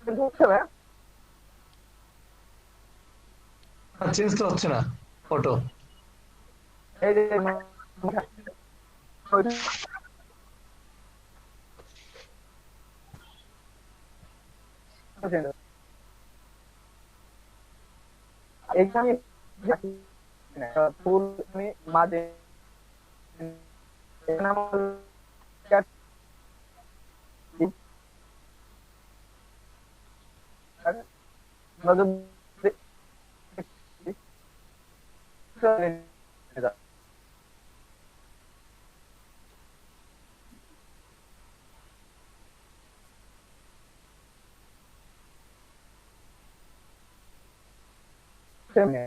Change হচ্ছে ভাই? Change তো হচ্ছে না ফটো। এই যে এইখানে ফুল আমি মাঝে এখানে আমার নজর আমি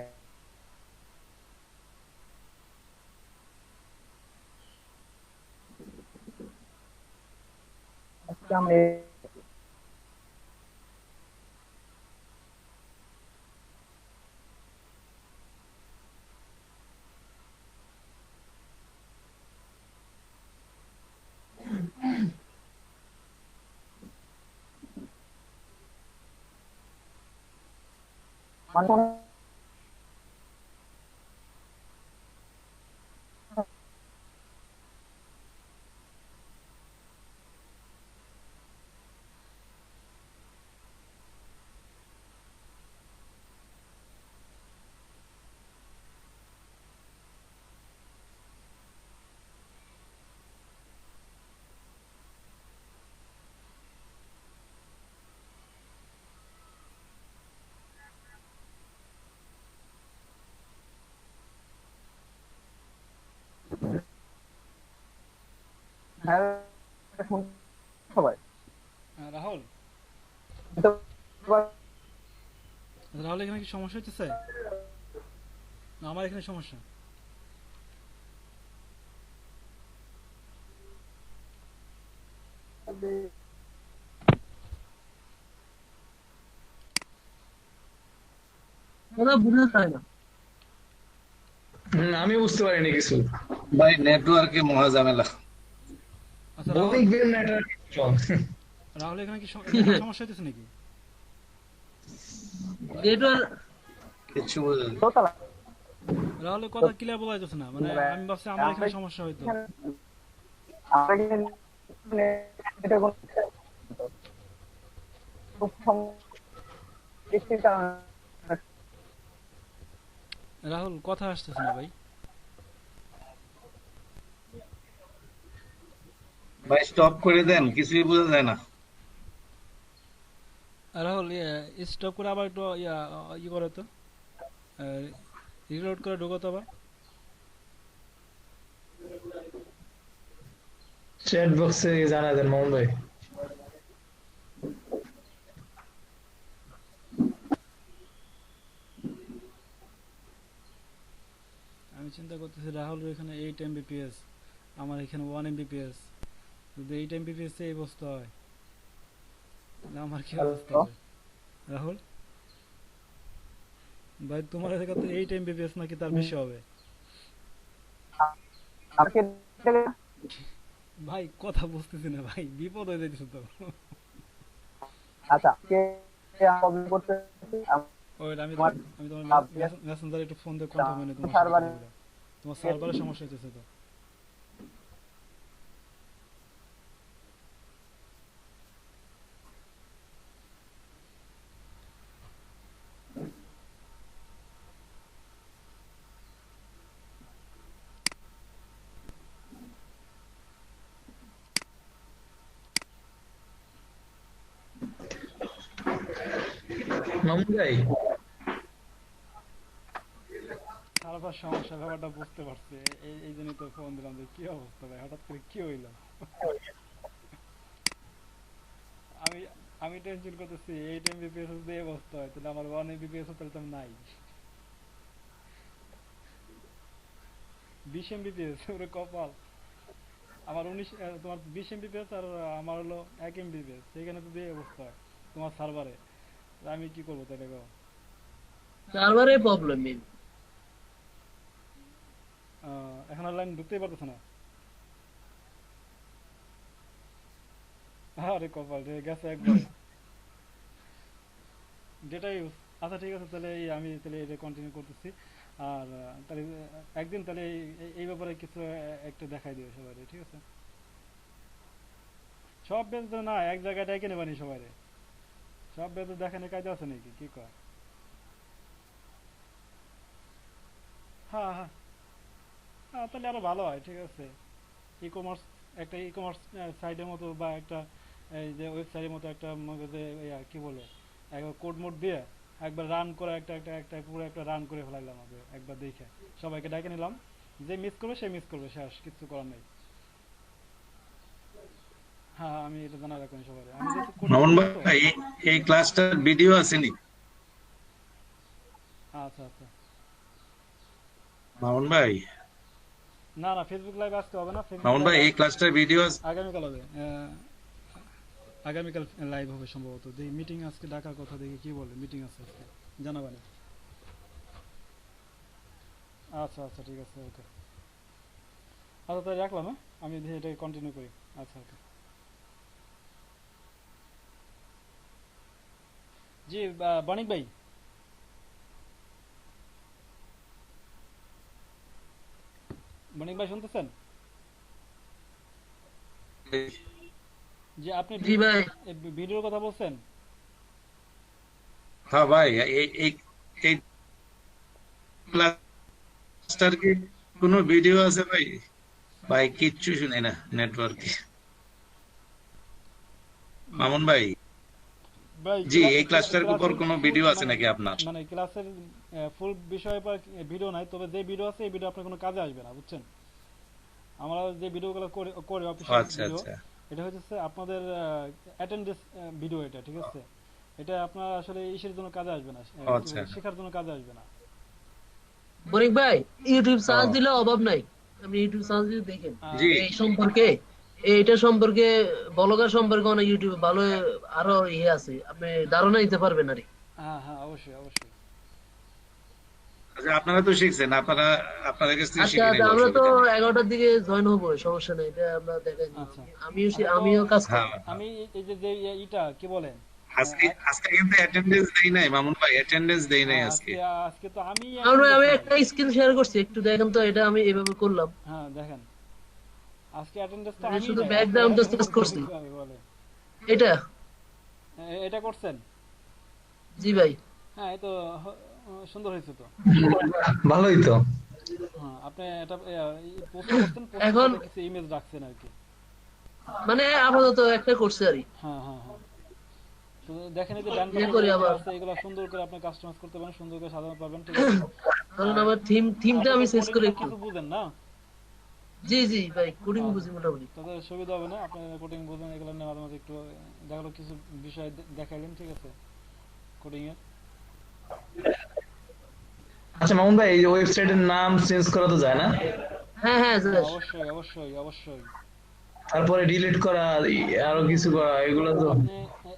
মানে হ্যাঁ সবাই রাহুল, রাহুল এখানে কি সমস্যা হচ্ছে? না আমার এখানে সমস্যা? ওরা বুঝতে চায় না। আমি বুঝতে পারিনি কিছু। ভাই নেটওয়ার্কে মহা ঝামেলা। আচ্ছা রাহুল, বণিক বেল নেটওয়ার্ক। রাহুল এখানে কি এখানে সমস্যা হচ্ছে নাকি? নেটওয়ার্ক কিছু বোঝা যায় না। দোতলা রাহুলের কথা ক্লিয়ার বলা যাচ্ছে না, মানে আমি ভাবছি আমার আমরা এখানে সমস্যা হয়তো। আমরা এটা কোন খুব বৃষ্টির কারণে রাহুল কথা আসতেছে না ভাই। ভাই স্টপ করে দেন, কিছুই বোঝা যায় না। রাহুল স্টপ করে আবার একটু করে তো, রিলোড করে ঢোকো তো আবার। চ্যাট বক্সে জানা দেন মোহন ভাই। আমি চিন্তা করতেছি রাহুল এখানে 8 Mbps, আমার এখানে 1 Mbps। যদি 8 Mbps এই অবস্থা হয় তাহলে আমার কি অবস্থা হবে রাহুল? ভাই তোমার এলাকা তো 8 Mbps নাকি তার বেশি হবে? আমাকে ভাই কথা বুঝতেছি না ভাই, বিপদ হয়ে যাইতেছে তো। আচ্ছা কে আমি করতে ওয়েট, আমার আমি তোমার সাবজেক্ট মেসেঞ্জারে একটু ফোন দিয়ে কনফার্ম হয়নি তোমার সাথে সার্ভার কথা বলে। তোমার সার্ভারের সমস্যা হইতেছে তো। মামুন ভাই, সার্ভার সমস্যা ব্যাপারটা বুঝতে পারছি, এই জন্যই তো ফোন দিলাম যে কি অবস্থা ভাই, হঠাৎ করে কি হইলো। আমি আমি টেনশন করতেছি 8 Mbps যদি এই অবস্থা হয় তাহলে আমার 1 Mbps তাহলে তো নাই। 20 Mbps ওরে কপাল। আমার 19 তোমার 20 Mbps আর আমার হলো 1 Mbps, সেখানে যদি এই অবস্থা হয় তোমার সার্ভারে, আমি কি করবো তাহলে গো? সার্ভারে প্রবলেম এখন আর লাইন ঢুকতেই পারতেছে না। আরে কপাল রে, গেছে একবারে। Data use. আচ্ছা ঠিক আছে, তাহলে আমি তাহলে এটা কন্টিনিউ করতেছি। আর তাহলে একদিন তাহলে এই ব্যাপারে কিছু একটা দেখাই দিও সবাই, ঠিক আছে? সব বেজ তো না এক জায়গায় ডেকে নেবানি সবাই, সব বেজ দেখানে কাজে আছে নাকি, কি কয়? হ্যাঁ হ্যাঁ হ্যাঁ, তাহলে আরো ভালো হয়, ঠিক আছে? ই কমার্স, একটা ই কমার্স সাইটের মতো বা একটা এই যে ওয়েবসাইটের মতো একটা মধ্যে কি বলে একবার কোড মোড দিয়ে একবার রান করে একটা পুরো একটা রান করে ফেলাইলাম আগে একবার দেখে সবাইকে ডেকে নিলাম, যে মিস করবে সে মিস করবে, শেষ, কিছু করার নেই। হ্যাঁ হ্যাঁ, আমি এটা জানা রাখবেন সবাই, আমি যেহেতু কোডিং মামুন করি তো। ভাই, এই ক্লাসটার ভিডিও আসেনি? আচ্ছা আচ্ছা। মামুন ভাই, না না, ফেসবুক লাইভ আজকে হবে না, ফেসবুক মামুন লাইভ ভাই, এই ক্লাসটার ভিডিও আগামীকাল হবে। আগামীকাল লাইভ হবে সম্ভবত, দেখি মিটিং আজকে ডাকার কথা, দেখি কি বলে, মিটিং আছে আজকে, জানাবেন। আচ্ছা আচ্ছা ঠিক আছে, ওকে। আচ্ছা তাই রাখলাম, হ্যাঁ, আমি দেখি এটাকে কন্টিনিউ করি। আচ্ছা ওকে। জি বণিক ভাই, বণিক ভাই শুনতেছেন? যে আপনি জি ভাই। ভিডিওর কথা বলছেন? হ্যাঁ ভাই, এই এই এই ক্লাসটার কি কোনো ভিডিও আছে ভাই? ভাই কিচ্ছু শুনি না নেটওয়ার্কে। মামুন ভাই, ভাই জি, এই ক্লাসটার উপর ক্লাসের কোনো ফুল ভিডিও আছে মানে নাকি আপনার? মানে ক্লাসের ফুল বিষয়ের পর ভিডিও নাই, তবে যে ভিডিও আছে এই ভিডিও আপনার কোনো কাজে আসবে না, বুঝছেন? আমরা যে ভিডিওগুলো করি অফিসিয়াল আচ্ছা ভিডিও, আচ্ছা এটা হচ্ছে আপনাদের অ্যাটেন্ডেন্স ভিডিও, এটা ঠিক আছে? এটা আপনার আসলে ইসের জন্য কাজে আসবে না, কি আচ্ছা। বলে, শেখার জন্য কাজে আসবে না। বণিক ভাই, ইউটিউব ও, সার্চ দিলে অভাব নাই, আপনি ইউটিউব সার্চ দিয়ে দেখেন জি, আচ্ছা এই সম্পর্কে, এইটা সম্পর্কে, ব্লগার সম্পর্কে অনেক ইউটিউবে ভালো আরো ইয়ে আছে, আপনি ধারণা নিতে পারবেন আর কি। হ্যাঁ হ্যাঁ, অবশ্যই অবশ্যই। আচ্ছা, আপনারা তো শিখছেন, আপনাদের কাছ থেকে আচ্ছা শিখে আচ্ছা, নিব, আমরা তো অসুবিধা নেই। 11টার দিকে জয়েন হবো, সমস্যা নেই, এটা আমরা দেখাই দিব। আচ্ছা আমিও আচ্ছা, তো আমিও কাজ করবো। হ্যাঁ, আমি এই যে যে ইটা কি বলেন, আজকে আজকে কিন্তু অ্যাটেন্ডেন্স দেই নাই মামুন ভাই, অ্যাটেন্ডেন্স দেই নাই আজকে। আজকে আজকে তো আমি আমরা অ্যাটেন্ডেন্স আমি নাই। একটা স্ক্রিন শেয়ার করছি, একটু দেখেন তো, এটা আমি এভাবে করলাম, হ্যাঁ দেখেন, আজকে অ্যাটেন্ডেন্স তো আমি আমি শুধু নাই, আজকে ব্যাকগ্রাউন্ডটা চেঞ্জ অ্যাটেন্ডেন্স করছি। বলে। এটা এটা করছেন? জি ভাই। হ্যাঁ, এই তো সুন্দর হয়েছে তো। ভালোই তো। হ্যাঁ, আপনি এটা পোস্ট করছেন, পোস্টের এখন সাথে কিছু ইমেজ রাখছেন আর কি। মানে আপাতত একটা করছে আর কি। হ্যাঁ হ্যাঁ হ্যাঁ, তো দেখেন এই যে ডান ইয়ে পাশে করি যেগুলো আবার, আছে এগুলো সুন্দর করে আপনি কাস্টমাইজ করতে পারেন, সুন্দর করে সাজাতে পারবেন, ঠিক আছে? ধরুন আর আমার থিমটা আপনি আমি তো চেঞ্জ কোডিং করি টোডিং একটু। কিছু বুঝেন না? জি জি ভাই, কোডিং আচ্ছা, বুঝি মোটামুটি। তাদের সুবিধা হবে না, আপনি কোডিং বুঝেন, এগুলো নিয়ে মাঝে মাঝে একটু দেখালো কিছু বিষয় দেখাইলেন, ঠিক আছে, কোডিং এর। আচ্ছা মামুন ভাই, এই ওয়েবসাইটের নাম চেঞ্জ করা তো যায় না? হ্যাঁ হ্যাঁ হ্যাঁ স্যার। অবশ্যই অবশ্যই অবশ্যই। তারপরে ডিলিট করা, আরো কিছু করা, এগুলো তো। আপনি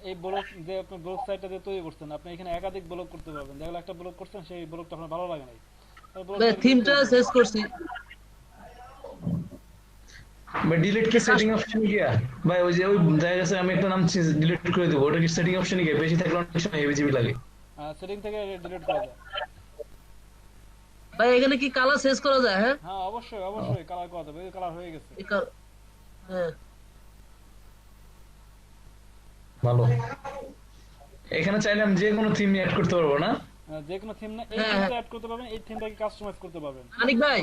এই ব্লগ যে আপনি ব্লগ সাইটটা যে তৈরি করছেন, আপনি এখানে একাধিক ব্লগ করতে পারবেন। দেখলে একটা ব্লগ করছেন, সেই ব্লগটা আপনার ভালো লাগে নাই, তাই ভাই ব্লগটাকে ডিলিট থিমটা করে দিবেন। চেঞ্জ করছি। ডিলিট কি সেটিং অপশন গিয়া? ভাই ওই যে ওই জায়গা আছে, আমি একটা নাম ডিলিট করে দেবো, ওটা কি সেটিং অপশন গিয়ে বেশি থাকলে অনেক সময় হেভি লাগে। সেটিং থেকে ডিলিট করা যায়। ভাই এখানে কি কালার চেঞ্জ করা যায়? হ্যাঁ হ্যাঁ অবশ্যই অবশ্যই, কালার করা যাবে, কালার হয়ে গেছে। হ্যাঁ ভালো। এখানে চাইলে আমি যে কোনো থিম অ্যাড করতে পারবো না? যে কোনো থিম না, এই হ্যাঁ থিমটা হ্যাঁ। অ্যাড করতে পারবেন, এই থিমটাকে কাস্টমাইজ করতে পারবেন। মানিক ভাই,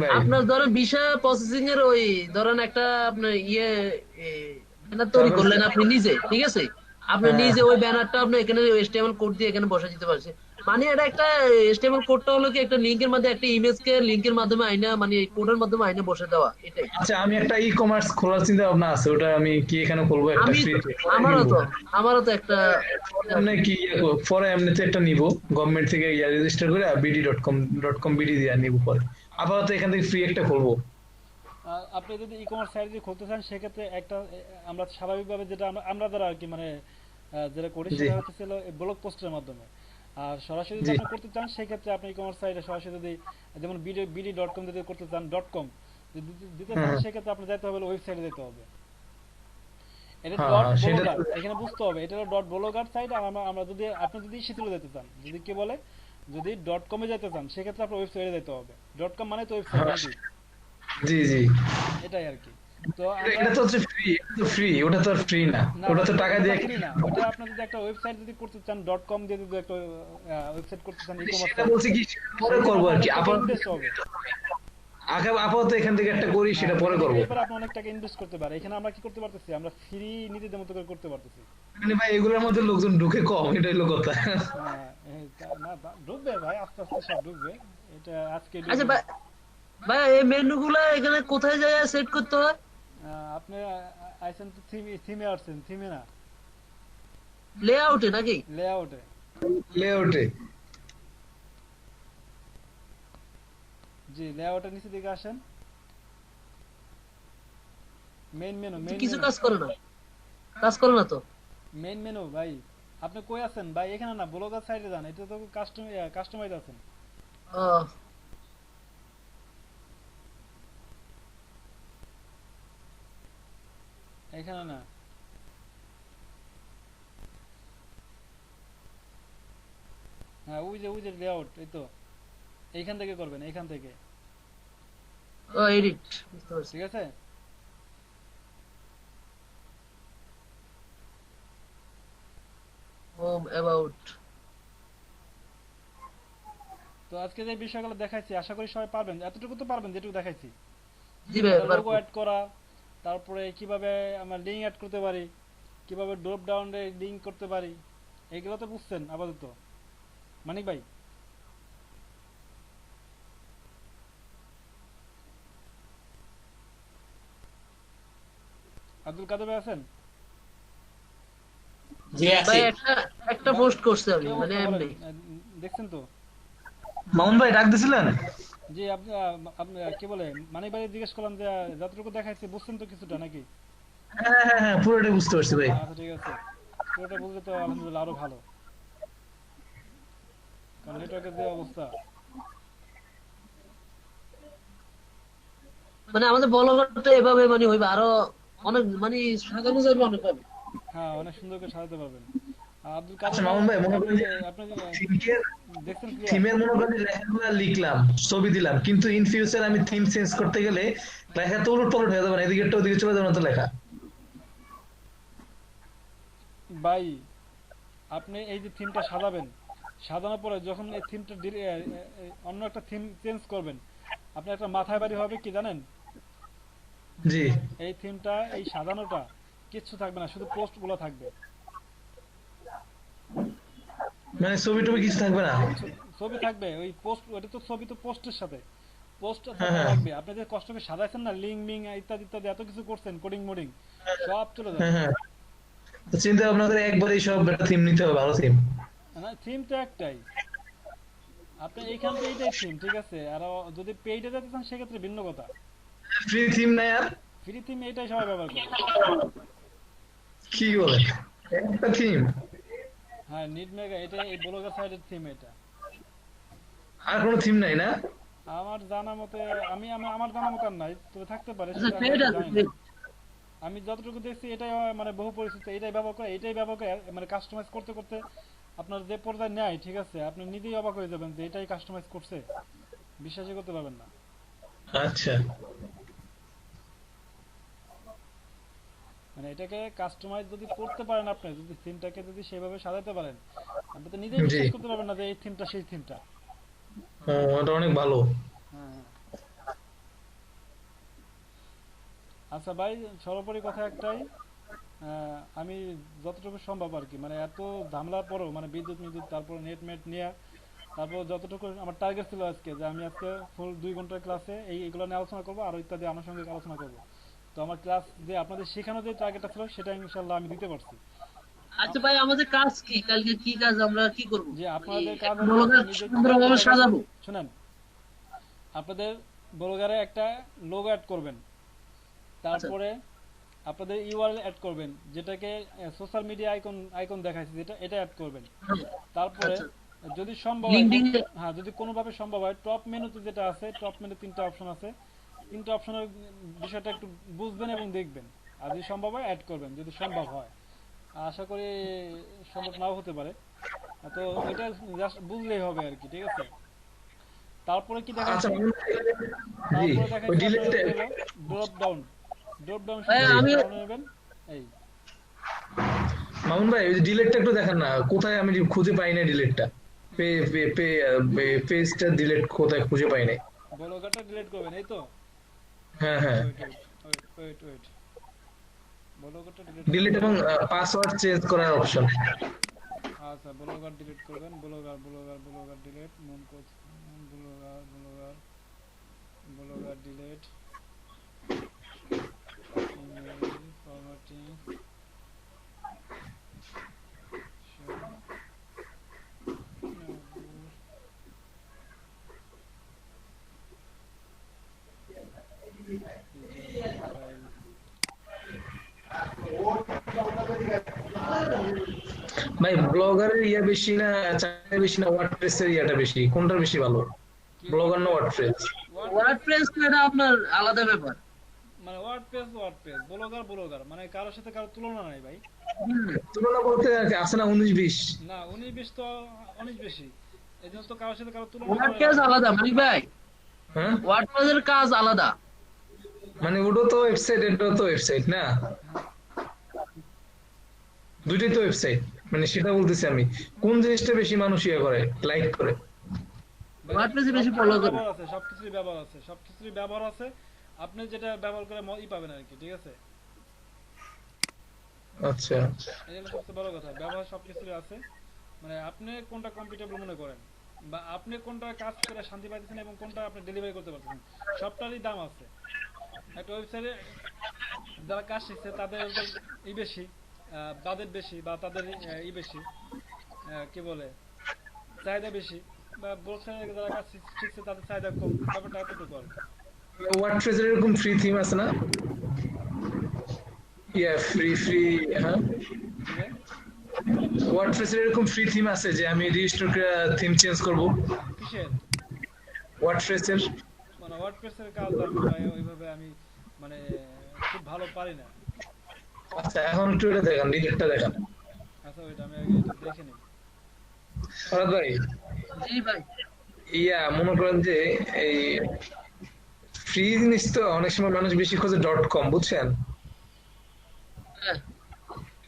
ভাই। আপনার ধরেন ভিসা প্রসেসিং এর ওই ধরেন একটা আপনার ইয়ে ব্যানার তৈরি ট্রাভেল। করলেন আপনি নিজে, ঠিক আছে? আপনি হ্যাঁ। নিজে ওই ব্যানারটা আপনি এখানে HTML কোড দিয়ে এখানে বসা দিতে পারছেন। মানে এটা একটা HTML কোডটা হলো কি, একটা লিংকের মধ্যে একটা ইমেজকে লিংকের মাধ্যমে আইনা, মানে এই কোডের মাধ্যমে আইনা বসে দেওয়া, এটাই। আচ্ছা, আমি একটা ই কমার্স খোলার চিন্তা ভাবনা আছে, ওটা আমি কি এখানে খুলবো একটা আমি ফ্রি? আমারও তো আমারও তো একটা এমনি কি পরে এমনিতে একটা নিব গভর্নমেন্ট থেকে, রেজিস্টার করে bd.com বিডি দিয়ে নিব পরে। আপাতত এখান থেকে ফ্রি একটা খুলবো। আপনি যদি ই কমার্স সাইট যদি খুলতে চান, সেক্ষেত্রে একটা আমরা স্বাভাবিকভাবে যেটা আমরা আমরা দ্বারা আর কি, মানে যেটা করি জি সেটা হচ্ছে ব্লগ পোস্টের মাধ্যমে। আর সরাসরি যদি জি। আপনি করতে চান, সেক্ষেত্রে আপনি ই কমার্স সাইটে সরাসরি যদি, যেমন বিডি.com যদি করতে চান, .com যদি দিতে চান, হ্যাঁ সেক্ষেত্রে আপনি যেতে হবে ওয়েবসাইটে যেতে হবে। এটা হ্যাঁ ডট হ্যাঁ সেটা ব্লগার, তো এখানে বুঝতে হবে এটা হলো ডট ব্লগার সাইট। আর আমরা যদি আপনি যদি শীতলে যেতে চান, যদি কি বলে, যদি ডট কমে যেতে চান সেক্ষেত্রে আপনার ওয়েবসাইটে যেতে হবে। ডট কম মানে তো ওয়েবসাইট হ্যাঁ, নাকি, জি জি। এটাই আর কি। তো এটা আমরা এটা তো হচ্ছে ফ্রি, এটা তো ফ্রি, ওটা তো আর ফ্রি না, না না ওটা তো ওটা টাকা ওটা দিয়ে ফ্রি না, ওটা আপনার যদি একটা ওয়েবসাইট যদি করতে চান, ডট কম দিয়ে যদি একটা ওয়েবসাইট করতে চান, ই কমার্স সেটা সাইট, বলছি কি সেটা পরে সেখানে করবো আপনার আর কি, অনেক টাকা আপাতত ইনভেস্ট হবে। আপাতত এখান থেকে একটা করি, হ্যাঁ সেটা পরে ওইখানে করবো। গেলে পরে আপনি অনেক টাকা ইনভেস্ট করতে পারেন। এখানে আমরা কি করতে পারতেছি, আমরা ফ্রি নিজেদের মতো করে করতে পারতেছি। মানে ভাই এগুলোর মধ্যে লোকজন ঢুকে কম, এটা হলো কথা। হ্যাঁ না ঢুকবে ভাই, আস্তে আস্তে সব ঢুকবে। এটা আজকে আচ্ছা ঢুকবে। ভাই, ভাই এই মেনু গুলা এখানে কোথায় যায় সেট করতে হয়? আপনি আইসেন তো থিমে আসছেন, থিমে না, লেআউটে নাকি? লেআউটে। লেআউটে। জি লেআউটের নিচে দিকে আসেন, মেইন মেনু, মেইন কিছু মেনু, কাজ করে না, কাজ করে না তো। মেইন মেনু ভাই। আপনি কই আছেন ভাই? এখানে না, ব্লগার সাইডে যান, এটা তো কাস্টমাইজ আছেন। আহ, এখানে না, হ্যাঁ ওই যে লেআউট, এই তো এইখান থেকে করবেন, এইখান থেকে। ও এডিট, বুঝতে পারছি। ঠিক আছে। Home about. তো আজকে যে বিষয়গুলো দেখাইছি আশা করি সবাই পারবেন, এতটুকু তো পারবেন যেটুকু দেখাইছি। জি ভাই, লোগো পারবো। অ্যাড করা, তারপরে কিভাবে আমরা লিঙ্ক অ্যাড করতে পারি, কিভাবে ড্রপ ডাউনে লিঙ্ক করতে পারি, এগুলো তো বুঝছেন আপাতত মানিক ভাই। আব্দুল কাদের ভাই আছেন? জি ভাই আছি। একটা একটা পোস্ট করছি কি আমি, মানে অবস্থা বলেন, এমনি। দেখছেন তো? মামুন ভাই ডাক দিছিলেন? জি আপনি আপনি কি বলে, মানিক ভাই জিজ্ঞেস করলাম যে যতটুকু দেখাইছি বুঝছেন তো কিছুটা নাকি? হ্যাঁ হ্যাঁ হ্যাঁ, পুরোটাই বুঝতে পারছি ভাই। আচ্ছা ঠিক আছে, পুরোটা বুঝলে তো আলহামদুলিল্লাহ আরো ভালো, কারণ নেটওয়ার্কের যে অবস্থা। মানে আমাদের বলগটা এভাবে মানে হইবে আরো অনেক, মানে সাজানো যাবে অনেক ভাবে। হ্যাঁ অনেক সুন্দর করে সাজাতে পারবেন। আর আব্দুল কাদের আচ্ছা ভাই, মামুন ভাই, মনে আপনি করেন যে আপনি থিমের দেখছেন ক্লিয়ার? থিমের মনে করেন যে লেখাগুলো লিখলাম, ছবি দিলাম, কিন্তু ইন ফিউচার আমি থিম চেঞ্জ করতে গেলে লেখা তো উলট পালট হয়ে যাবে না, এদিকে একটা ওদিকে চলে যাবে না তো লেখা। ভাই আপনি এই যে থিমটা সাজাবেন, সাজানোর পরে যখন এই থিমটা অন্য একটা থিম চেঞ্জ করবেন, আপনার একটা মাথায় বাড়ি হবে কি জানেন? জি। এই থিমটা, এই সাজানোটা কিচ্ছু থাকবে না, শুধু পোস্ট গুলো থাকবে। মানে ছবি টবি কিছু থাকবে না? ছবি থাকবে, ওই পোস্ট, ওটা তো ছবি তো পোস্টের সাথে পোস্ট হ্যাঁ হ্যাঁ থাকবে। আপনি যে কষ্ট করে সাজাইছেন না, লিঙ্ক মিং ইত্যাদি ইত্যাদি এত কিছু করছেন, কোডিং মোডিং সব চলে যাবে। হ্যাঁ হ্যাঁ। তো চিন্তা ভাবনা করে একবারই সব থিম নিতে হবে, ভালো থিম। না থিম তো একটাই, আপনি এইখান থেকে এইটাই থিম, ঠিক আছে। আর যদি পেইডে যেতে চান সেক্ষেত্রে ভিন্ন কথা। ফ্রি থিম নাই আর? ফ্রি থিম এটাই সবাই ব্যবহার করে। কি বলে, একটা থিম? হ্যাঁ নিড মেগা, এটা এই ব্লগার সাইডের থিম এটা। আর কোনো থিম নাই না? আমার জানা মতে, আমার জানা মতে আর নাই, তবে থাকতে পারে, আচ্ছা সেটা আমি পেড আসলে আছে, জানি না। পেড। আমি যতটুকু দেখছি এটাই মানে বহু পরিচিত, এটাই ব্যবহার করে মানে কাস্টমাইজ করতে করতে আপনার যে পর্যায়ে নেয়, ঠিক আছে, আপনি নিজেই অবাক হয়ে যাবেন যে এটাই কাস্টমাইজ করছে, বিশ্বাসই করতে পারবেন না। আচ্ছা। মানে এটাকে কাস্টমাইজ যদি করতে পারেন, আপনি যদি থিমটাকে যদি সেভাবে সাজাতে পারেন, আপনি তো নিজেই জি। বিশ্বাস করতে পারবেন না যে এই থিমটা সেই থিমটা। ও, ওটা অনেক ভালো। হ্যাঁ হ্যাঁ। আচ্ছা ভাই, সর্বোপরি কথা একটাই, আমি যতটুকু সম্ভব আর কি, মানে এত ঝামেলার পরেও, মানে বিদ্যুৎ মিদ্যুৎ তারপর নেট মেট নিয়ে, তারপর যতটুকু আমার টার্গেট ছিল আজকে, যে আমি আজকে ফুল 2 ঘন্টার ক্লাসে এইগুলো নিয়ে আলোচনা করবো, আর ইত্যাদি আমার সঙ্গে আলোচনা করবো। তো আমার ক্লাস যে আপনাদের শেখানো যে টার্গেটটা ছিল সেটা ইনশাল্লাহ আমি দিতে পারছি। আচ্ছা ভাই, আমাদের কাজ কি, কালকে কি কাজ আমরা কি করবো? যে আপনাদের কাজ একটা হলো, ব্লগার আমি যে সুন্দরভাবে সাজাবো। শুনেন, আপনাদের ব্লগারে একটা লোগো অ্যাড করবেন, তারপরে আপনাদের ইউআরএল অ্যাড করবেন, যেটাকে সোশ্যাল মিডিয়া আইকন দেখাইছে, যেটা এটা অ্যাড করবেন। তারপরে আচ্ছা, যদি সম্ভব হয়, লিঙ্কডিন। হ্যাঁ যদি কোনোভাবে সম্ভব হয়, টপ মেনুতে যেটা আছে, টপ মেনু 3টা অপশন আছে, 3টা অপশনের বিষয়টা একটু বুঝবেন এবং দেখবেন। আর যদি সম্ভব হয় অ্যাড করবেন, যদি সম্ভব হয়। আশা করি সম্ভব নাও হতে পারে। তো এটা জাস্ট বুঝলেই হবে আর কি, ঠিক আছে। তারপরে কি আচ্ছা দেখাচ্ছি, মামুন ভাই, জি তারপরে ওই দেখাচ্ছি আপনার ডিলেটটা, হচ্ছে হলো ড্রপ ডাউন। ড্রপ ডাউন ভাই শিখবেন, আমি ডাউন নেবেন। এই মামুন ভাই ওই ডিলেটটা একটু দেখান না, কোথায় আমি খুঁজে পাই না ডিলেটটা, পেজটা ডিলেট কোথায় খুঁজে পাই নাই। ব্লগারটা ডিলিট করবেন, এই তো। হ্যাঁ হ্যাঁ, wait wait wait wait wait, ব্লগারটা ডিলিট ডিলেট করবেন। এবং পাসওয়ার্ড চেঞ্জ করার অপশন। আচ্ছা, ব্লগার ডিলিট করবেন, ব্লগার ডিলিট, মন কোচ, blogger blogger blogger delete, email formatting, file. ভাই ব্লগারের ইয়া বেশি না, চাকরি বেশি না, ওয়ার্ডপ্রেসের ইয়াটা বেশি, কোনটা বেশি ভালো, কি ব্লগার না ওয়ার্ডপ্রেস? ওয়ার্ডপ্রেস? ওয়ার্ডপ্রেস তো এটা আপনার আলাদা ব্যাপার। মানে ওয়ার্ডপ্রেস, ব্লগার, মানে কারোর সাথে কারো তুলনা নাই ভাই। তুলনা বলতে আছে না 19-20? না, 19-20 তো অনেক বেশি। এই জন্য তো কারোর সাথে কারো তুলনা করে ওয়ার্ডপ্রেস লাভ নেই। আলাদা মানিক ভাই, হ্যাঁ, ওয়ার্ডপ্রেসের কাজ আলাদা। মানে ওটা তো ওয়েবসাইট, এটাও তো ওয়েবসাইট না, হ্যাঁ, দুইটাই তো ওয়েবসাইট, মানে সেটা বলতেছি আমি, কোন জিনিসটা বেশি মানুষ ইয়ে করে, লাইক করে? ভাই ওয়ার্ডপ্রেসে বেশি ফলো সবকিছুর করে। ব্যবহার আছে, সবকিছুরই ব্যবহার আছে। আপনি যেটা ব্যবহার করে পাবেন আর কি, ঠিক আছে। আচ্ছা, এই হলো সবচেয়ে বড় কথা, ব্যবহার সবকিছুরই আছে। মানে আপনি কোনটা কমফোর্টেবল মনে করেন, বা আপনি কোনটা কাজ করে শান্তি পাইতেছেন এবং কোনটা আপনি ডেলিভারি করতে পারতেছেন, সবটারই দাম আছে। একটা ওয়েবসাইটে যারা কাজ শিখছে তাদের ই বেশি, বাজেট বেশি, বা তাদের ই বেশি, কি বলে, চাহিদা বেশি। বা ওয়েবসাইটে যারা কাজ শিখছে তাদের চাহিদা কম, ব্যাপারটা এতটুকু আর কি। ওয়ার্ডপ্রেসের এরকম ফ্রি থিম আছে না? ইয়া ফ্রি, হ্যাঁ, কি ভাই? ওয়ার্ডপ্রেসের এরকম ফ্রি থিম আছে যে আমি রেজিস্টার করে থিম চেঞ্জ করব, কিসের? ওয়ার্ডপ্রেসের? মানে ওয়ার্ডপ্রেসের কাজ আমি ভাই ওইভাবে আমি মানে খুব ভালো পারি না। আচ্ছা এখন একটু এটা দেখান, ডিলেটটা দেখান। আচ্ছা ওইটা আমি আগে এটা দেখে নিই। ফরাদ ভাই, জি ভাই। ইয়া মনে করেন যে এই ফ্রি জিনিস তো অনেক সময় মানুষ বেশি খোঁজে ডট কম, বুঝছেন? হ্যাঁ,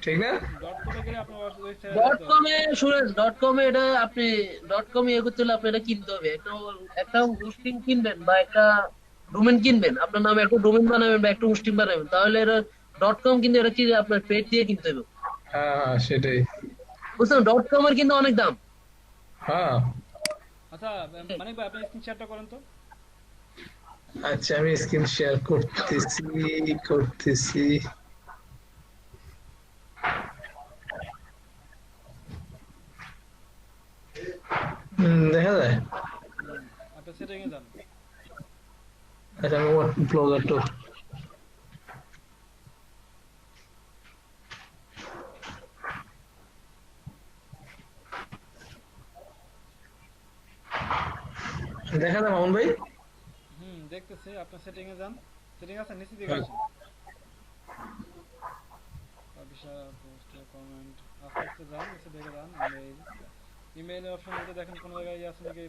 ঠিক না? ডট কমে গেলে আপনার ওয়েবসাইটে ডট যেতে হবে। কমে সুরেশ, ডট কমে এটা আপনি ডট কম ইয়ে করতে হলে আপনি এটা কিনতে হবে। একটা একটা হোস্টিং কিনবেন বা একটা ডোমেন কিনবেন, আপনার নামে একটা ডোমেন বানাবেন বা একটা হোস্টিং বানাবেন, তাহলে এটা ডট কম কিন্তু এটা কি আপনার পেড দিয়ে কিনতে হবে। হ্যাঁ হ্যাঁ, সেটাই। বুঝছেন, ডট কম এর কিন্তু অনেক দাম। হ্যাঁ, আচ্ছা, মানে ভাই আপনি স্ক্রিন শেয়ারটা করেন তো। আচ্ছা আমি স্ক্রিন শেয়ার করতেছি। দেখা যায়। আপনি সেটিংয়ে যান। আচ্ছা আমি ব্লগার তো, দেখা যায় মামুন ভাই। দেখতেছি, আপনার সেটিংয়ে যান। সেটিং আছে, নিচে দিকে আসেন। পাবলিশার, পোস্ট, কমেন্ট, আস্তে আস্তে যান, নিচে দিকে যান। ইমেইলের অপশন মধ্যে দেখেন কোনো জায়গায় ইয়ে আছে নাকি,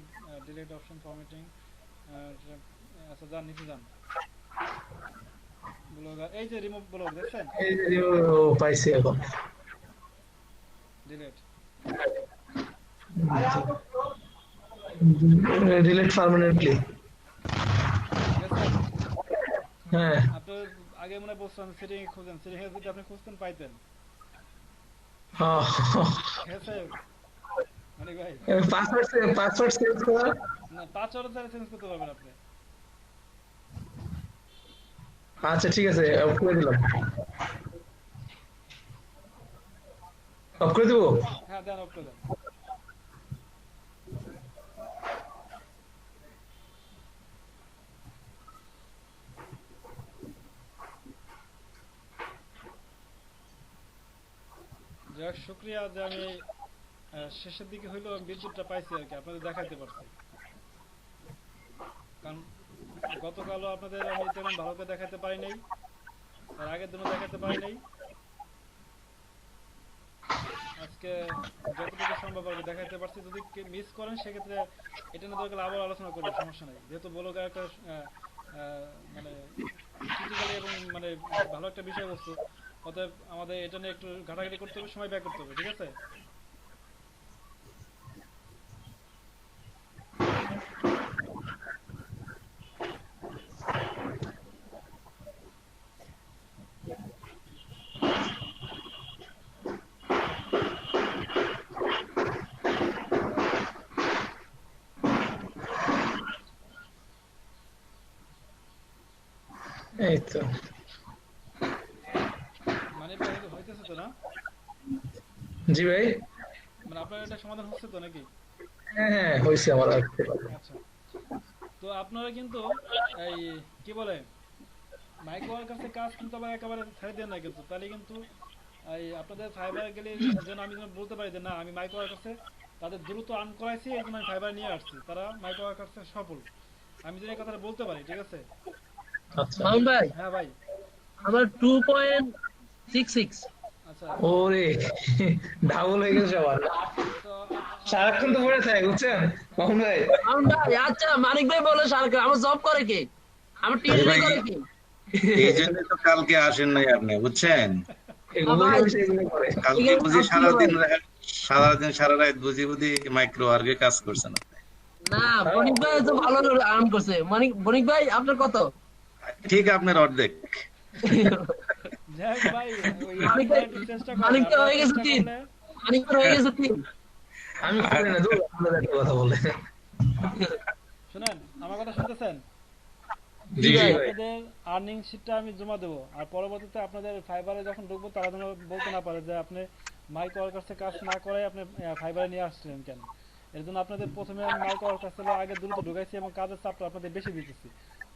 ডিলিট অপশন, ফরম্যাটিং। আচ্ছা যান, নিচে যান। ব্লগার, এই যে রিমুভ ব্লগ দেখছেন, এই যে পাইছি এখন। ডিলিট। Delete permanently. দেখছেন? হ্যাঁ, আপনার আগে মনে হয় বলছিলাম সেটিং খুঁজেন, সেটিং যদি আপনি খুঁজতেন পাইতেন। ঠিক আছে মানে ভাই, পাসওয়ার্ড চেঞ্জ করা। না 5 ছাড়া চেঞ্জ করতে পারবেন আপনি। আচ্ছা ঠিক আছে, অফ করে দিলাম, অফ করে দেবো। হ্যাঁ দেন, অফ করে দেন। যাক শুক্রিয়া যে আমি শেষের দিকে হইলেও বিদ্যুৎটা পাইছি আর কি, আপনাদের দেখাইতে পারছি। কারণ গতকালও আপনাদের আমি তেমন ভালো করে দেখাতে পারি নাই। তার আগের দিনও দেখাতে পারি নাই, আজকে যতটুকু সম্ভব আর কি দেখাতে পারছি। যদি মিস করেন সেক্ষেত্রে এটা না দরকার আবার আলোচনা করবো, সমস্যা নাই। যেহেতু ব্লগের একটা মানে ক্রিটিক্যালি এবং মানে ভালো একটা বিষয়বস্তু, অতএব আমাদের এটা নিয়ে একটু ঘাটাঘাটি করতে হবে, সময় ব্যয় করতে হবে, ঠিক আছে? এই তো। মানে হইতেছে তো না? জি ভাই। মানে আপনার এটা সমাধান হচ্ছে তো নাকি? হ্যাঁ হ্যাঁ হয়েছে আমার। আচ্ছা, তো আপনারা কিন্তু এই কি বলে মাইক্রো ওয়ার্কার্স এর কাজ কিন্তু আবার একেবারে ছেড়ে দেন না কিন্তু, তাহলে কিন্তু এই আপনাদের ফাইবারে গেলে যেন আমি যেন বলতে পারি যে না আমি মাইক্রো ওয়ার্কার্সে তাদের দ্রুত আর্ন করাইছি, এই জন্য আমি ফাইবার নিয়ে আসছি, তারা মাইক্রো ওয়ার্কার্সে সফল, আমি যেন এই কথাটা বলতে পারি, ঠিক আছে? আচ্ছা। মামুন ভাই, হ্যাঁ ভাই। আমার 2.66। আচ্ছা, ওরে ডাবল হয়ে গেছে সবার। তো সারাক্ষণ তো পড়ে থাকে বুঝছেন মামুন ভাই। মামুন ভাই, আচ্ছা মানিক ভাই বলে সরকার আমার জব করে কে, আমার আরে টিএসডি ভাই, করে কে? এই জন্য তো কালকে আসেন নাই আপনি, বুঝছেন? এগুলো ভাই, সেগুলো করে। কালকে এখানে বুঝি কাজ ছিল ভাই। সারাদিন সারা রাত বুঝি বুঝি মাইক্রো ওয়ার্কে কাজ করছেন আপনি। না, বণিক ভাই তো ভালো করে আর্ন করছে। বণিক ভাই আপনার কত? ঠিক আপনার অর্ধেক। যাই হোক ভাই, ওই মানিক ভাই, একটু চেষ্টা করেন, মানিক তো আপনারা হয়ে গেছে চেষ্টা 3, করলে। মানিক তো হয়ে গেছে 3। আমি করি না, দূর আপনাদের একটা কথা বলে। শুনেন, আমার কথা শুনতেছেন? জি জি ভাই। ভাই। আপনাদের আর্নিং শিটটা আমি জমা দেবো, আর পরবর্তীতে আপনাদের ফাইবারে যখন ঢুকবো তারা যেন বলতে না পারে যে আপনি মাইক ওয়ার্কার্সে কাজ না করে আপনি ফাইবারে নিয়ে আসছিলেন কেন। এর জন্য আপনাদের প্রথমে আমি মাইক ওয়ার্কার্সে আগে দ্রুত ঢুকাইছি এবং কাজের চাপটা আপনাদের বেশি দিতেছি।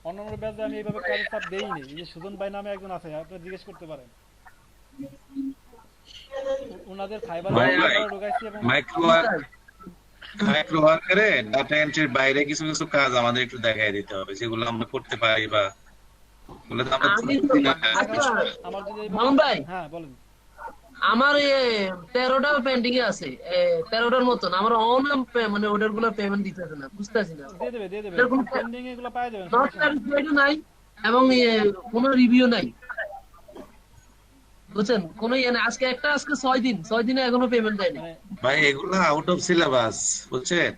অন্যান্য ব্যাচে আমি এইভাবে কাজের চাপ দেইনি। এই যে সুজন ভাই নামে একজন আছে, আপনি জিজ্ঞেস করতে পারেন, ওনাদের ফাইবারে মামুন আমি ভাই, একবার ঢুকাইছি এবং মাইক্রো ওয়ার্কারে ডাটা এন্ট্রির বাইরে কিছু কিছু কাজ আমাদের একটু দেখাই দিতে হবে, যেগুলো আমরা করতে পারি বা ওগুলো তো আমরা আমি তো, বুঝি না। আচ্ছা আমার যদি মামুন ভাই, হ্যাঁ বলেন। আমার 13টা পেন্ডিং এ আছে, 13টার মতন। আমার অনাম মানে ওটার গুলো পেমেন্ট দিতেছে না, বুঝতেছি না। দিয়ে দেবে এটার কোনো পেন্ডিং এগুলো পাই যাবেন, নট সমস্যা নেই। স্যাটিসফাইড নাই, এবং কোনো রিভিউ নাই, বুঝছেন? কোনো ইয়ে নাই। আজকে 6 দিনে এখনো পেমেন্ট দেয়নি। মানে ভাই এগুলা আউট অফ সিলেবাস, বুঝছেন?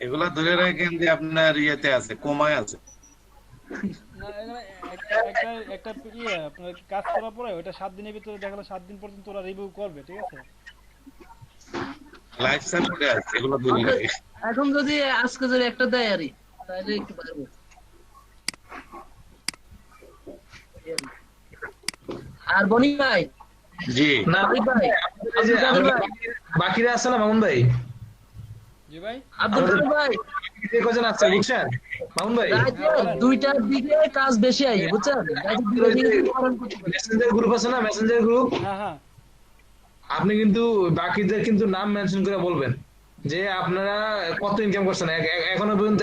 এগুলা ধরে রাখেন যে আপনার ইয়েতে আছে, কোমায় আছে। না, এখানে একটা একটা ইয়ে আপনার কাজ করার পরে ওটা 7 দিনের ভিতরে দেখালো, 7 দিন পর্যন্ত ওরা রিভিউ করবে, ঠিক আছে? লাইফ সাপোর্টে আছে, এগুলো ধরে অন্তত রাখে। এখন যদি আজকে যদি একটা দেয় আরই, তাহলে একটু পারবো। আর বনি ভাই, জি না বনি ভাই, এই যে আব্দুল কাদের আমরা ভাই, বাকিরা আছে না মামুন ভাই, জি ভাই। আব্দুল কাদের ভাই, যে কজন আছে বুঝছেন মামুন ভাই। রাতে 2টার দিকে কাজ বেশি আই, বুঝছেন? রাতে 2টার দিকে করেন করতে পারি। মেসেঞ্জার গ্রুপ আছে না, মেসেঞ্জার গ্রুপ, হ্যাঁ হ্যাঁ, আপনি কিন্তু বাকিদের কিন্তু নাম মেনশন করে বলবেন যে আপনারা কত ইনকাম করছেন, এখনো পর্যন্ত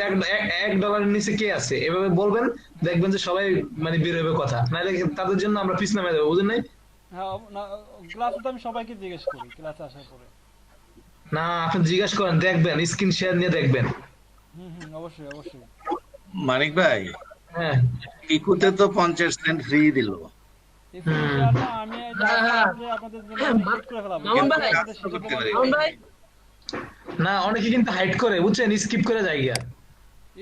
$1 নিচে কে আছে, এভাবে বলবেন। দেখবেন যে সবাই মানে বের হবে কথা, নাহলে তাদের জন্য আমরা পিছ নামে দেবো, বুঝলেন নাই? হ্যাঁ না, ক্লাসে তো আমি সবাইকে জিজ্ঞেস করি ক্লাসে আসার পরে। না আপনি জিজ্ঞাসা করেন, দেখবেন স্ক্রিন শেয়ার নিয়ে দেখবেন। অবশ্যই অবশ্যই। মানিক ভাই, হ্যাঁ ইকুতে তো 50 সেন্ট ফ্রি দিল, স্ক্রিন শেয়ারটা আমি এটা হ্যাঁ, হ্যাঁ। আপনাদের জন্য আমি এডিট করে ফেলাবো, মামুন কিন্তু ভাই, আপনাদের শিখে করতে দেওয়ার পারি। মামুন ভাই, না, অনেকে কিন্তু হাইড করে বুঝছেন, স্কিপ করে যায় গিয়া।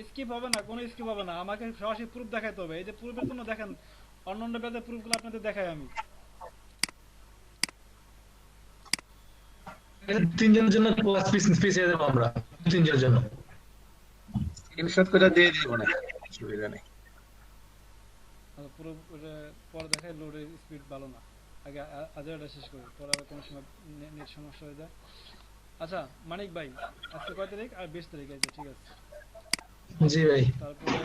স্কিপ হবে না, কোনো স্কিপ হবে না, আমাকে সরাসরি প্রুফ দেখাতে হবে। এই যে প্রুফের জন্য দেখেন অন্যান্য ব্যাচের প্রুফগুলো আপনাদের দেখাই আমি। তিনজনের জন্য ক্লাস পিছিয়ে দেবো আমরা, তিনজনের জন্য। স্ক্রিনশট করে দিয়ে দিব না, অসুবিধা নেই। পুরো পরে দেখায় লোডের স্পিড ভালো না, আগে আজারটা শেষ করি, পরে আবার কোনো সময় নেট সমস্যা হয়ে যায়। আচ্ছা মানিক ভাই, আজকে কয় তারিখ? আর 20 তারিখ আছে, ঠিক আছে। জি ভাই। তারপরে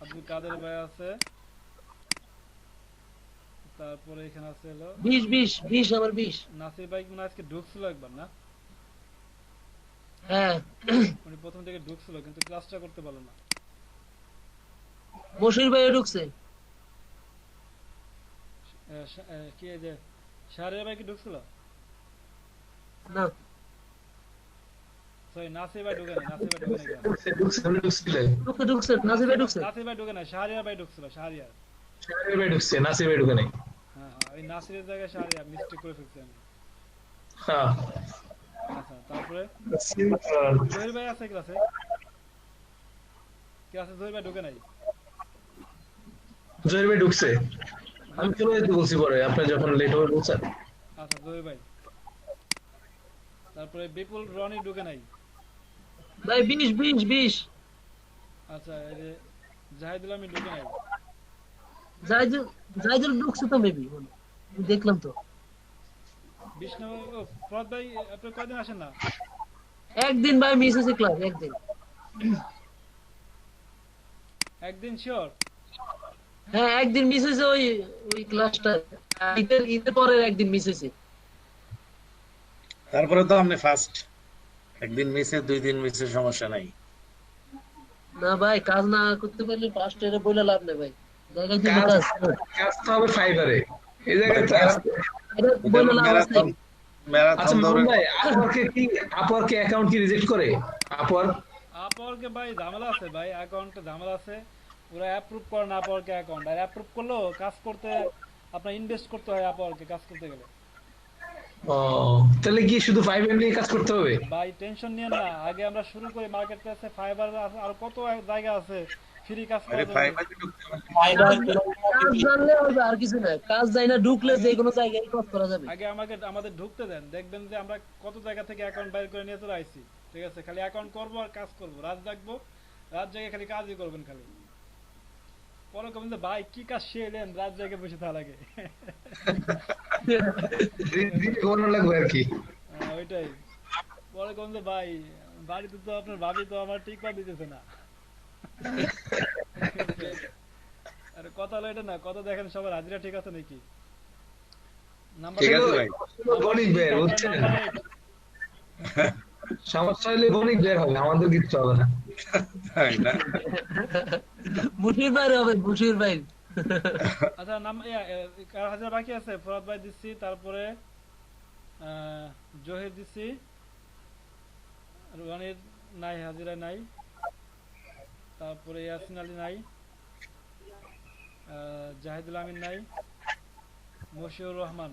আব্দুল কাদের ভাই আছে, তারপরে এখানে আছে হলো 20 আমার 20। নাসির ভাই, মনে হয় আজকে ঢুকছিল একবার না? হ্যাঁ, উনি প্রথম থেকে ঢুকছিল কিন্তু ক্লাসটা করতে পারলো না। বশির ভাই ঢুকছে। কি এই যে শাহরিয়ার ভাই কি ঢুকছিল? না সরি, নাসির ভাই ঢুকে নাই, নাসির ভাই ঢুকে নাই কেন? ঢুকছে নাসির ভাই ঢুকছে। নাসির ভাই ঢুকে নাই, শাহরিয়ার ভাই ঢুকছিল, শাহরিয়ার। শাহরিয়ার ভাই ঢুকছে, নাসির ভাই ঢুকে নাই। হ্যাঁ হ্যাঁ, ওই নাসিরের জায়গায় শাহরিয়ার, মিস্টেক করে ফেলছি আমি। হ্যাঁ আচ্ছা, তারপরে জহির ভাই আছে ক্লাসে? ক্লাসে জহির ভাই ঢুকে নাই? জহির ভাই ঢুকছে, আমি চলে যেতে বলছি পরে, আপনি যখন লেট হবে বলছেন। আচ্ছা, জহির ভাই। তারপরে বিপুল রনি ঢুকে নাই? ভাই 20 আচ্ছা, এই যে জাহিদুল আমিন ঢুকে নাই? জাহিদুল ঢুকছে তো মেবি, দেখলাম তো। 20 নম্বর ফরদ ভাই, আপনি কয়দিন আসেন না? একদিন ভাই মিস হয়েছে ক্লাস, একদিন। একদিন শিওর? হ্যাঁ একদিন মিস হয়েছে, ওই ওই ক্লাসটা ঈদের পরের একদিন মিস হয়েছে। তারপরে তো আপনি ফার্স্ট, একদিন মিসে 2 দিন মিসে সমস্যা নাই। না ভাই, কাজ না করতে পারলে ফার্স্ট ইয়ারে বলে লাভ নেই ভাই, জায়গায় জন্য কাজ কাজ কাজ তো হবে ফাইবারে, এই জায়গায় তো এটা এটা বলে হলো লাভ আছে। ম্যারাথন, আচ্ছা ম্যারাথন মামুন দৌড়ে। ভাই, আপওয়ার্কে অ্যাকাউন্ট কি রিজেক্ট করে? আপওয়ার্ক আপওয়ার্কে ভাই ঝামেলা আছে ভাই, অ্যাকাউন্টে ঝামেলা আছে। ওরা অ্যাপ্রুভ করে না আপওয়ার্কে অ্যাকাউন্ট, আর অ্যাপ্রুভ করলেও কাজ করতে আপনার ইনভেস্ট করতে হয় আপওয়ার্কে কাজ করতে গেলে। ও, তাহলে কি শুধু ফাইবার নিয়ে কাজ করতে হবে? ভাই টেনশন নিয়েন না, আগে আমরা শুরু করি মার্কেট প্লেসে, ফাইবার আর কত জায়গা আছে ফ্রি কাজ আরে করার জন্য। ফাইবারে ঢুকতে পারে। কাজ জানলে হবে, আর কিছু না, কাজ যাই না ঢুকলে যে কোনো জায়গায় কাজ করা যাবে। আগে আমাদের ঢুকতে দেন, দেখবেন যে আমরা কত জায়গা থেকে অ্যাকাউন্ট বাইর করে নিয়ে চলে আইছি। ঠিক আছে, খালি অ্যাকাউন্ট করবো আর কাজ করবো, রাত জাগবো, রাত জায়গায় খালি কাজই করবেন খালি। পরে কবেন যে ভাই কি কাজ শিখলেন, রাত জায়গায় বসে থাকা লাগে। দিনে ঘুমানো লাগবে আর কি। ওইটাই। পরে কবেন যে ভাই বাড়িতে তো আপনার ভাবি তো আমার ঠিক পা দিতেছে না। আরে কথা হলো এটা না, কথা দেখেন সবার হাজিরা ঠিক আছে নাকি। নাম্বার ঠিক আছে ভাই। গণিত বের বুঝছেন, সমস্যা হলে গণিত বের হবে, আমাদের কিচ্ছু হবে না। তাই না? মুশির ভাই হবে, মুশির ভাই। আচ্ছা, কার হাজার বাকি আছে? ফরাদ ভাই দিচ্ছি, তারপরে জহির দিচ্ছি, রুহানির নাই, হাজিরা নাই, তারপরে ইয়াসিন আলী নাই, জাহিদুল আমিন নাই, মশিউর রহমান।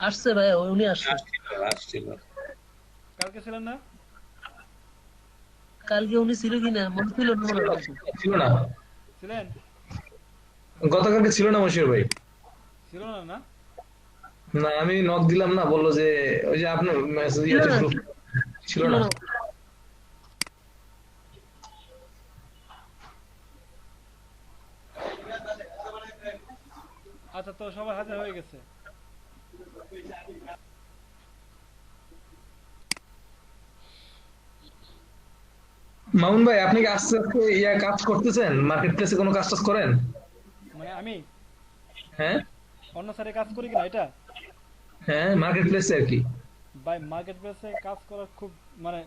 আসছে ভাই, উনি আসছে। আসছিল। কালকে ছিলেন না? কালকে উনি ছিল কিনা মনে ছিল না, মনে হয়। ছিল না, ছিলেন? গতকালকে ছিল না মশিউর ভাই। ছিল না না? না, আমি নক দিলাম না, বললো যে ওই যে আপনার মেসেজ ছিল না, ছিল না। আচ্ছা, তো সবার হাজার হয়ে গেছে। মামুন ভাই, আপনি কি আস্তে আস্তে কাজ করতেছেন, মার্কেট প্লেসে কোনো কাজ টাজ করেন? মানে আমি হ্যাঁ অন্য সাইডে কাজ করি কিনা এটা? হ্যাঁ, মার্কেট প্লেসে আর কি। ভাই মার্কেট প্লেসে কাজ করার খুব মানে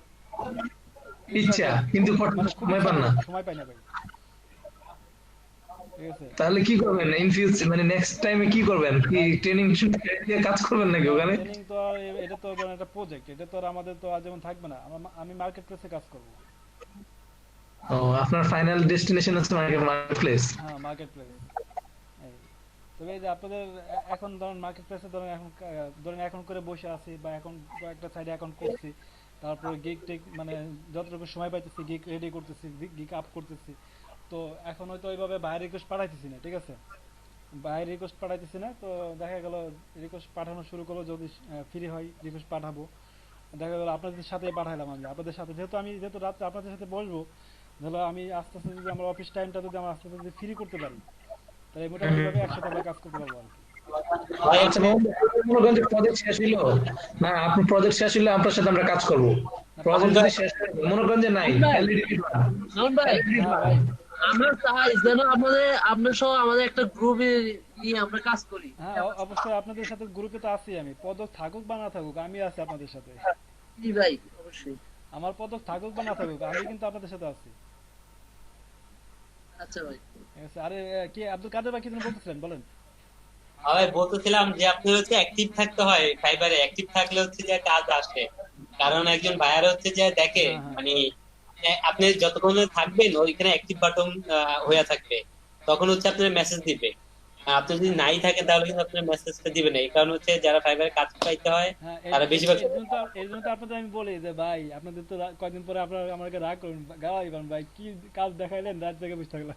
ইচ্ছা, কিন্তু মানে খুব সময় পান না। সময় পাই না ভাই। ঠিক আছে, তাহলে কি করবেন ইন ফিউচার, মানে নেক্সট টাইমে কি করবেন? কি ট্রেনিং দিয়ে কাজ করবেন নাকি ওখানে? ট্রেনিং তো আর এটা তো ধরেন একটা প্রজেক্ট, এটা তো আর আমাদের তো আজীবন থাকবে না। আমি মার্কেট প্লেসে কাজ করব। ও, আপনার ফাইনাল ডেস্টিনেশন হচ্ছে মার্কেট প্লেস। হ্যাঁ, মার্কেট প্লেস। তবে এই যে আপনাদের এখন ধরেন মার্কেট প্লেসে ধরেন এখন করে বসে আছি, বা এখন কয়েকটা সাইডে এখন করছি, তারপরে গিগ টেক মানে যতটুকু সময় পাইতেছি গিগ রেডি করতেছি, গিগ আপ করতেছি। তো এখন হয়তো ওইভাবে বাইরে রিকোয়েস্ট পাঠাইতেছি না। ঠিক আছে, বাইরে রিকোয়েস্ট পাঠাইতেছি না, তো দেখা গেল রিকোয়েস্ট পাঠানো শুরু করলো, যদি ফ্রি হয় রিকোয়েস্ট পাঠাবো। দেখা গেল আপনাদের সাথে পাঠাইলাম, আমি আপনাদের সাথে, যেহেতু রাত্রে আপনাদের সাথে বসবো, ধরো আমি আস্তে আস্তে যদি আমার অফিস টাইমটা যদি আমার আস্তে আস্তে যদি ফ্রি করতে পারি, তাহলে মোটামুটি ভাবে একসাথে আমরা কাজ করতে পারবো আর কি। আচ্ছা মামুন ভাই, মনে করেন যে প্রজেক্ট শেষ হইলো না, আপনার প্রজেক্ট শেষ হইলে আপনার সাথে আমরা কাজ করব। প্রজেক্ট যদি শেষ হয়, মনে করেন যে নাই, এলইডি নন ভাই, হ্যাঁ ভাই, আমরা চাই যেন আপনার সহ আমাদের একটা গ্রুপে নিয়ে আমরা কাজ করি। হ্যাঁ অবশ্যই আপনাদের সাথে গ্রুপে তো আছি আমি, পদক থাকুক বা না থাকুক আমি আছি আপনাদের সাথে। জি ভাই, অবশ্যই। আমার পদক থাকুক বা না থাকুক আমি কিন্তু আপনাদের সাথে আছি। আচ্ছা ভাই। ঠিক আছে, আরে কি আব্দুল কাদের ভাই কি যেন বলতেছিলেন, বলেন। ভাই বলতেছিলাম যে আপনি হচ্ছে অ্যাক্টিভ থাকতে হয় ফাইবারে, অ্যাক্টিভ থাকলে হচ্ছে যে কাজ আসে। কারণ একজন বায়ার হচ্ছে যে দেখে হ্যাঁ হ্যাঁ মানে আপনি যতক্ষণ থাকবেন ওইখানে অ্যাক্টিভ বাটন হয়ে থাকবে, তখন হচ্ছে আপনার মেসেজ দিবে। আর আপনি যদি নাই থাকেন তাহলে কিন্তু আপনার মেসেজটা দিবে না। এই কারণে হচ্ছে যারা ফাইবারে কাজ পাইতে হয় হ্যাঁ, তারা বেশিরভাগ এর জন্য তো আপনাদের আমি বলি যে ভাই আপনাদের তো কয়দিন পরে আপনারা আমাকে রাগ করুন, গালাইবেন ভাই কি কাজ দেখাইলেন, রাত থেকে বসে থাকলাম।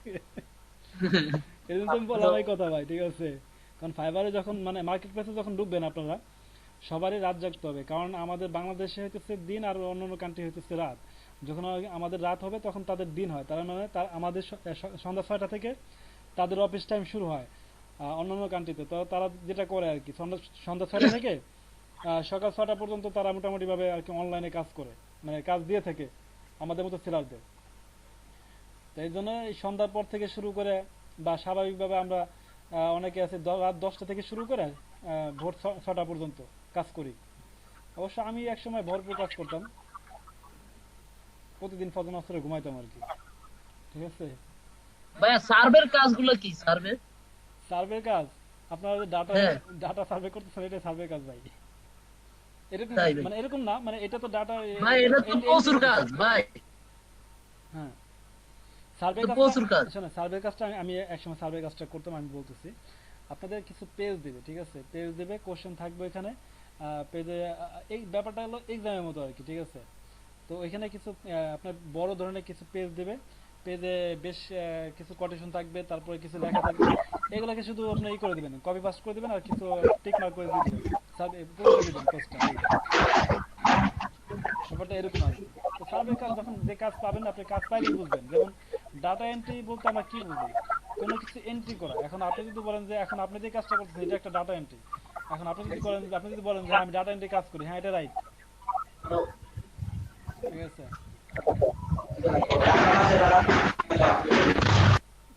এই জন্য তো আমি বললাম এই কথা ভাই, ঠিক আছে? কারণ ফাইবারে যখন মানে মার্কেট প্লেসে যখন ঢুকবেন আপনারা সবারই রাত জাগতে হবে, কারণ আমাদের বাংলাদেশে হইতেছে দিন আর অন্যান্য কান্ট্রি হইতেছে রাত। যখন আমাদের রাত হবে তখন তাদের দিন হয়, তার মানে আমাদের সন্ধ্যা 6টা থেকে তাদের অফিস টাইম শুরু হয়। অন্যান্য কান্ট্রিতে তো তারা যেটা করে আর কি, সন্ধ্যা 6টা থেকে সকাল 6টা পর্যন্ত তারা মোটামুটি ভাবে আর কি অনলাইনে কাজ করে, মানে কাজ দিয়ে থাকে আমাদের মতো সেলারদের। তো এই জন্য এই সন্ধ্যার পর থেকে শুরু করে বা স্বাভাবিকভাবে আমরা অনেকে আছে রাত 10টা থেকে শুরু করে ভোর 6টা পর্যন্ত কাজ করি। অবশ্য আমি একসময় ভরপুর কাজ করতাম, প্রতিদিন ফজর নামাজ পড়ে ঘুমাইতাম আর কি, ঠিক আছে? ভাইয়া সার্ভের কাজগুলো কি, সার্ভে? সার্ভের কাজ আপনারা ডাটা হ্যাঁ, ডাটা সার্ভে করতেছেন, এটা সার্ভে কাজ ভাই। এরকম তাই ভাই? মানে এরকম না, মানে এটা তো ডাটা ভাই এটা তো এন্ট্রি প্রচুর কাজ করতেছেন। ভাই, হ্যাঁ, এটা সার্ভে তো কাজটা, প্রচুর কাজ। শোনেন সার্ভে কাজটা আমি একসময় সার্ভে কাজটা করতাম, আমি বলতেছি। আপনাদের কিছু পেজ দিবে, ঠিক আছে? পেজ দিবে, কোশ্চেন থাকবে এখানে পেজে। এই ব্যাপারটা হলো এক্সামের মতো আর কি, ঠিক আছে? তো ওইখানে কিছু আপনার বড় ধরনের কিছু পেজ দেবে, পেজে বেশ কিছু কোটেশন থাকবে, তারপরে কিছু লেখা থাকবে। এগুলোকে শুধু আপনি ই করে দিবেন, কপি পাস্ট করে দিবেন আর কিছু টিক মার্ক করে দিয়ে দিবেন, পুরো করে দিবেন পেজটা। এই ব্যাপারটা এরকম আর কি। তো সার্ভে কাজ যখন যে কাজ পাবেন আপনি কাজ পাইলেই বুঝবেন। যেমন ডাটা এন্ট্রি বলতে আমরা কি বুঝি, কোনো কিছু এন্ট্রি করা। এখন আপনি যদি বলেন যে এখন আপনি যে কাজটা করতেছেন এটা একটা ডাটা এন্ট্রি, এখন আপনি যদি বলেন যে আমি ডাটা এন্ট্রি কাজ করি, হ্যাঁ এটা রাইট, ঠিক আছে?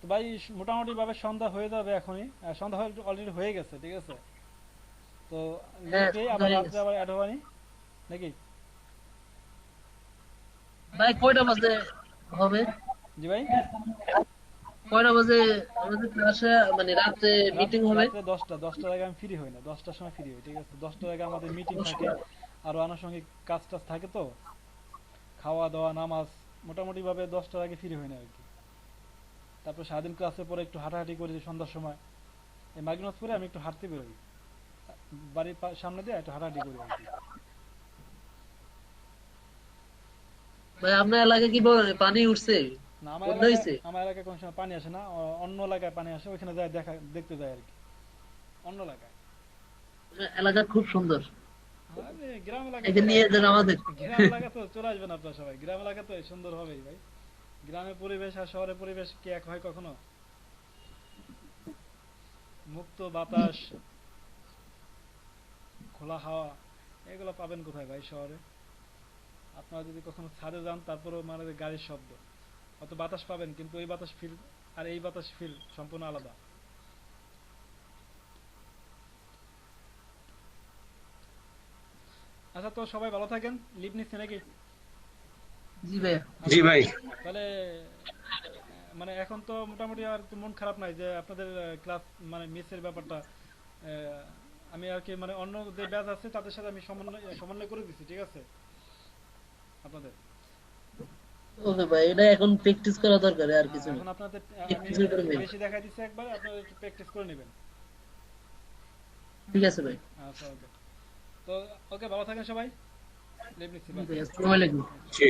তো ভাই মোটামুটি ভাবে সন্ধ্যা হয়ে যাবে এখনই, সন্ধ্যা অলরেডি হয়ে গেছে, ঠিক আছে? তো হ্যাঁ, লিখে সন্ধ্যা আবার হয়ে রাত্রে গেছে। আবার অ্যাড হবানি নাকি? ভাই কয়টা বাজে হবে? জি ভাই, কয়টা বাজে আমাদের ক্লাসে, মানে রাতে মিটিং হবে? রাত্রে 10টার আগে আমি ফ্রি হই না, 10টার সময় ফ্রি হই, ঠিক আছে? 10টার আগে আমাদের মিটিং থাকে, আরো আনুষঙ্গিক কাজ টাজ থাকে, তো খাওয়া দাওয়া নামাজ, মোটামুটি ভাবে 10টার আগে ফ্রি হই না আর কি। তারপর সারাদিন ক্লাসের পরে একটু হাঁটাহাঁটি করি সন্ধ্যার সময়, এই মাগরিব পরে আমি একটু হাঁটতে বেরোই, বাড়ির সামনে দিয়ে একটু হাঁটাহাঁটি করি আর কি। ভাই আপনার এলাকায় কি পানি উঠছে, না, বন্যা হয়েছে? আমার এলাকায় কোনো সময় পানি আসে না, অন্য এলাকায় পানি আসে, ওইখানে যায় দেখতে যায় আর কি, অন্য এলাকায়। এলাকা খুব সুন্দর, আরে গ্রাম এলাকা তো একে ভাই, নিয়ে যান আমাদের। গ্রাম এলাকা তো চলে আসবেন আপনারা সবাই, গ্রাম এলাকা তো সুন্দর হবেই ভাই। গ্রামের পরিবেশ আর শহরের পরিবেশ কি এক হয় কখনো? মুক্ত বাতাস, খোলা হাওয়া, এগুলো পাবেন কোথায় ভাই শহরে? আপনারা যদি কখনো ছাদে যান তারপরেও মানে গাড়ির শব্দ, অত বাতাস পাবেন কিন্তু ওই বাতাস ফিল আর এই বাতাস ফিল সম্পূর্ণ আলাদা। আচ্ছা, তো সবাই ভালো থাকেন, লিভ নিচ্ছি নাকি? জি ভাই। জি ভাই। তাহলে মানে এখন তো মোটামুটি আর তো মন খারাপ নাই যে আপনাদের ক্লাস মানে মিসের ব্যাপারটা, আমি আর কি মানে অন্য যে ব্যাচ আছে তাদের সাথে আমি সমন্বয় করে দিচ্ছি, ঠিক আছে আপনাদের? ওকে ভাই, এটা এখন প্র্যাকটিস করা দরকার, আর কিছু না। এখন আপনাদের আমি প্র্যাকটিসের উপরে main। বেশি দেখাই দিচ্ছি একবার, আপনারা একটু প্র্যাকটিস করে নেবেন। ঠিক আছে ভাই। আচ্ছা, ওকে। তো ওকে, ভালো থাকেন সবাই, লিভ নিচ্ছি, জি বাই। ভাই, আসসালামু আলাইকুম। জি।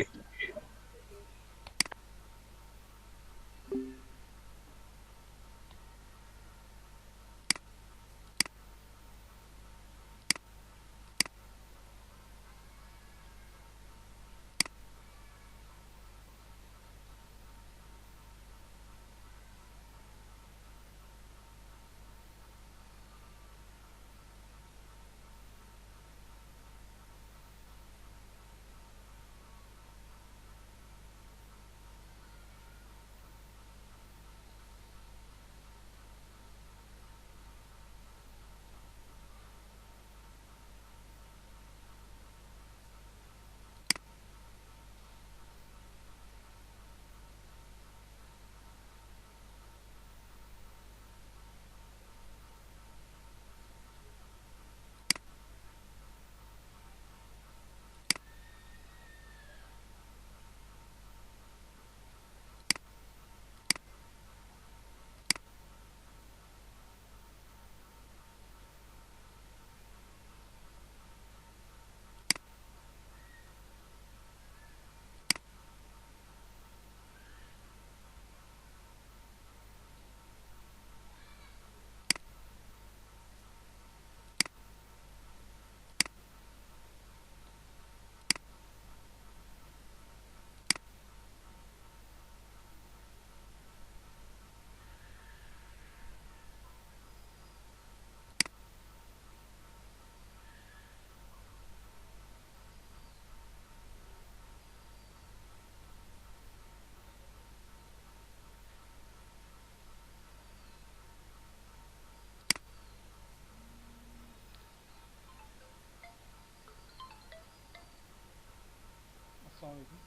আলাইকুম।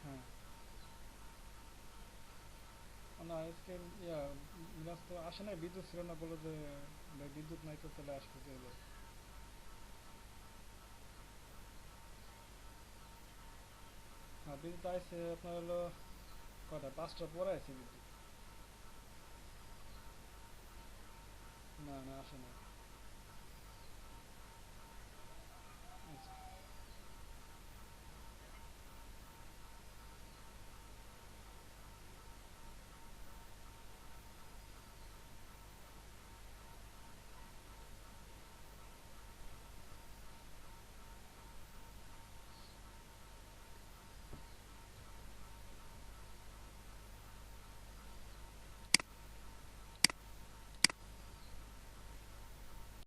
হ্যাঁ না আজকে মিরাজ তো আসে নাই, বিদ্যুৎ ছিল না, বলে যে ভাই বিদ্যুৎ নাই তো তাহলে আসতে চাইলো। হ্যাঁ বিদ্যুৎ আইসে আপনার হলো কটা, 5টার পরে আইসে বিদ্যুৎ। না না আসে না।